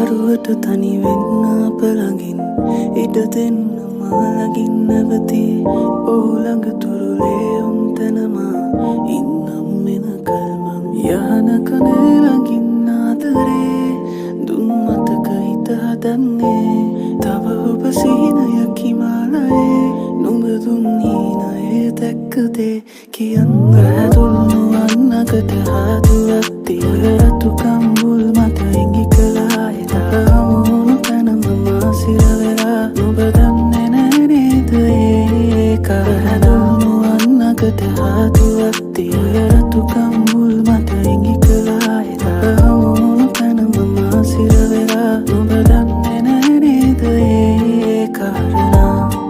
දරුවට තනි වෙන්න අප ළඟින් ඉඩ දෙන්න මා ළඟින් නැවතී ඔහු ළඟ තුරුලේ උන්තැනමා ඉන්නම් මෙනකල්මං යහනක නේ ළඟින් ආදරේ දුන් මතක හිත හදන්නේ තව ඔබ සිහිනයක් හිමාලයේ නුඹ දුන් හීනයේ දැක්කදේ කියන්න පැදුණු අන්නකට හාදුවක් තිය රතු කම්බුල් මත ඉඟි කළා එදා හමුණු තැනම මා සිරවෙලා නුඹ දන්නේ නෑ නේද ඒක පැදුණු අන්නකට හාදුවක් තිය රතු කම්බුල් මත ඉඟි කළා එදා හමුණු තැනම මා සිරවෙලා නුඹ දන්නේ නෑ නේද ඒ කාරණා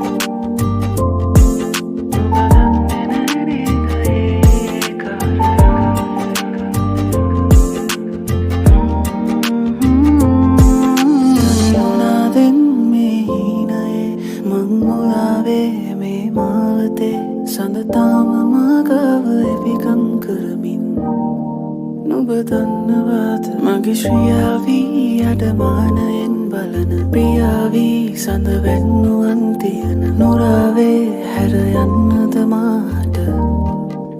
සඳතාම මාගාව එපිකම් කරමින් නුඹ දන්නවාද මගේ ශ්‍රියාවී අඩමානයෙන් බලන ප්‍රියාවී සඳ වැන්නුවන් තියන නොරාවේ හැර යන්නද මාට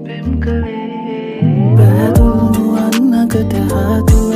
පෙම් කළේ පැදුණු අන්නකට හාදුව